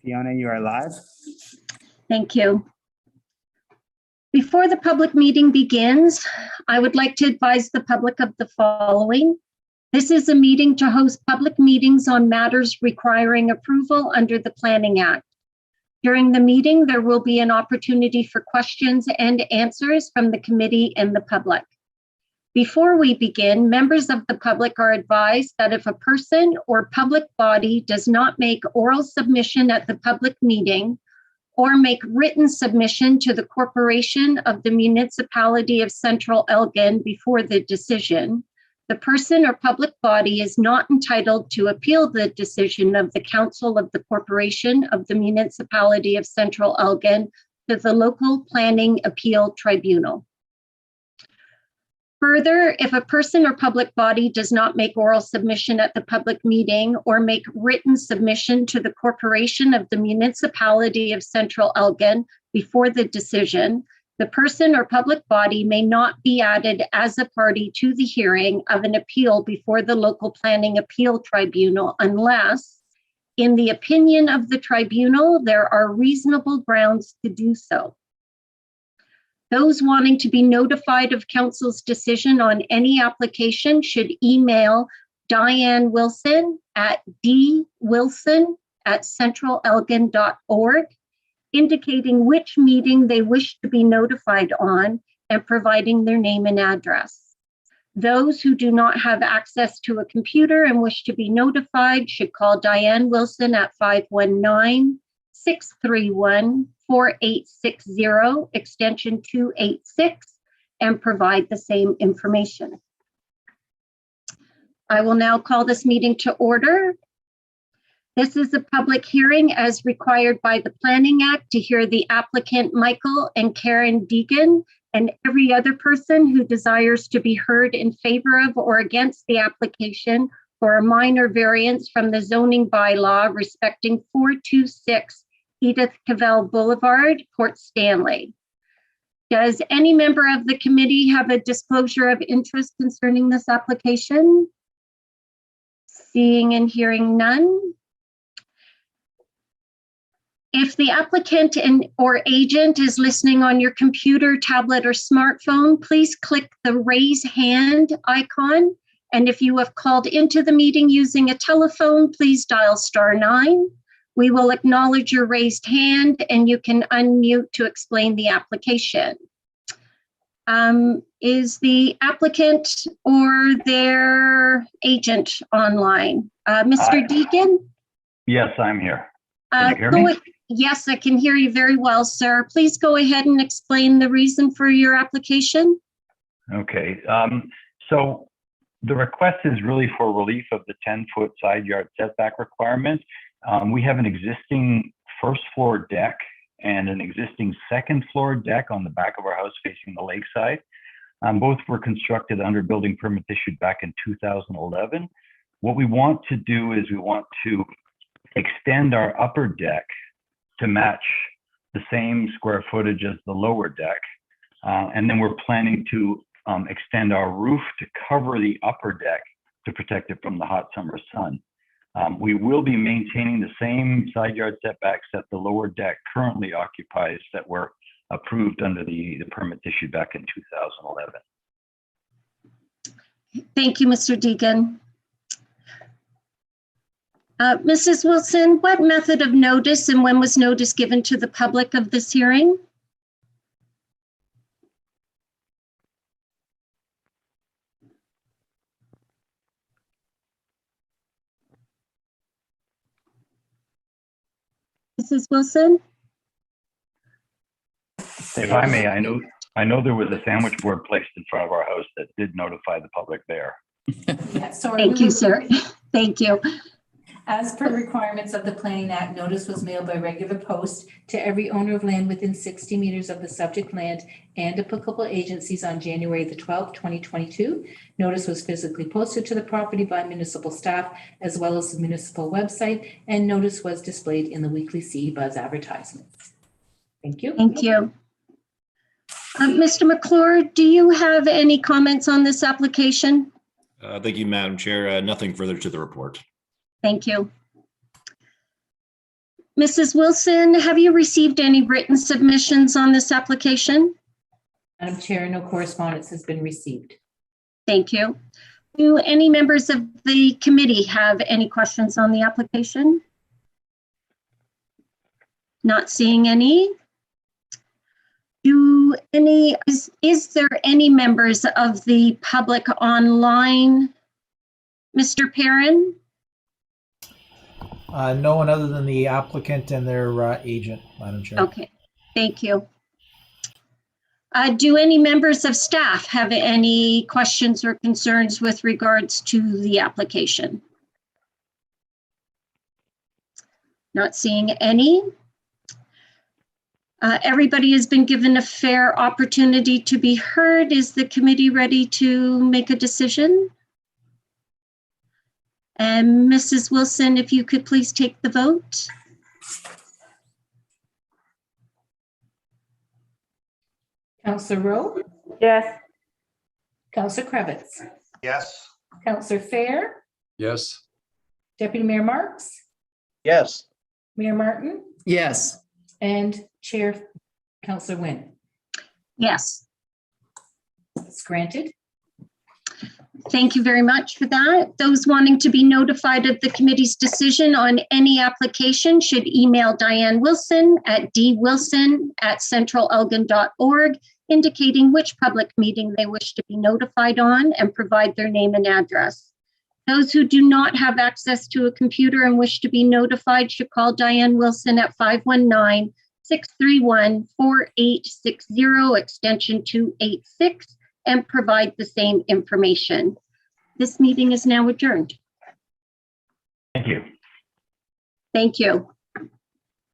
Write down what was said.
Fiona, you are live. Thank you. Before the public meeting begins, I would like to advise the public of the following. This is a meeting to host public meetings on matters requiring approval under the Planning Act. During the meeting, there will be an opportunity for questions and answers from the committee and the public. Before we begin, members of the public are advised that if a person or public body does not make oral submission at the public meeting or make written submission to the Corporation of the Municipality of Central Elgin before the decision, the person or public body is not entitled to appeal the decision of the Council of the Corporation of the Municipality of Central Elgin to the Local Planning Appeal Tribunal. Further, if a person or public body does not make oral submission at the public meeting or make written submission to the Corporation of the Municipality of Central Elgin before the decision, the person or public body may not be added as a party to the hearing of an appeal before the Local Planning Appeal Tribunal unless, in the opinion of the tribunal, there are reasonable grounds to do so. Those wanting to be notified of Council's decision on any application should email Diane Wilson at dwilson@centralelgin.org, indicating which meeting they wish to be notified on and providing their name and address. Those who do not have access to a computer and wish to be notified should call Diane Wilson at 519-631-4860, extension 286, and provide the same information. I will now call this meeting to order. This is a public hearing as required by the Planning Act to hear the applicant Michael and Karen Degen and every other person who desires to be heard in favor of or against the application for a minor variance from the zoning bylaw respecting 426 Edith Cavell Boulevard, Port Stanley. Does any member of the committee have a disclosure of interest concerning this application? Seeing and hearing none. If the applicant or agent is listening on your computer, tablet, or smartphone, please click the raise hand icon. And if you have called into the meeting using a telephone, please dial *9. We will acknowledge your raised hand and you can unmute to explain the application. Is the applicant or their agent online? Mr. Degen? Yes, I'm here. Can you hear me? Yes, I can hear you very well, sir. Please go ahead and explain the reason for your application. Okay, so the request is really for relief of the 10-foot side yard setback requirement. We have an existing first floor deck and an existing second floor deck on the back of our house facing the lakeside. Both were constructed under building permit issued back in 2011. What we want to do is we want to extend our upper deck to match the same square footage as the lower deck. And then we're planning to extend our roof to cover the upper deck to protect it from the hot summer sun. We will be maintaining the same side yard setbacks that the lower deck currently occupies that were approved under the permit issued back in 2011. Thank you, Mr. Degen. Mrs. Wilson, what method of notice and when was notice given to the public of this hearing? Mrs. Wilson? If I may, I know there was a sandwich board placed in front of our house that did notify the public there. Yeah, sorry. Thank you, sir. Thank you. As per requirements of the Planning Act, notice was mailed by regular post to every owner of land within 60 meters of the subject land and applicable agencies on January the 12th, 2022. Notice was physically posted to the property by municipal staff as well as the municipal website, and notice was displayed in the weekly CE Buzz advertisements. Thank you. Thank you. Mr. McClure, do you have any comments on this application? Thank you, Madam Chair. Nothing further to the report. Thank you. Mrs. Wilson, have you received any written submissions on this application? Madam Chair, no correspondence has been received. Thank you. Do any members of the committee have any questions on the application? Not seeing any. Is there any members of the public online? Mr. Perrin? No one other than the applicant and their agent, Madam Chair. Okay, thank you. Do any members of staff have any questions or concerns with regards to the application? Not seeing any. Everybody has been given a fair opportunity to be heard. Is the committee ready to make a decision? And Mrs. Wilson, if you could please take the vote. Counselor Rowe? Yes. Counselor Cravitz? Yes. Counselor Fair? Yes. Deputy Mayor Marks? Yes. Mayor Martin? Yes. And Chair Counselor Wynn. Yes, It's granted. thank you very much for that. Those wanting to be notified of the committee's decision on any application should email Diane Wilson at dwilson@centralelgin.org, indicating which public meeting they wish to be notified on and provide their name and address. Those who do not have access to a computer and wish to be notified should call Diane Wilson at 519-631-4860, extension 286, and provide the same information. This meeting is now adjourned. Thank you. Thank you.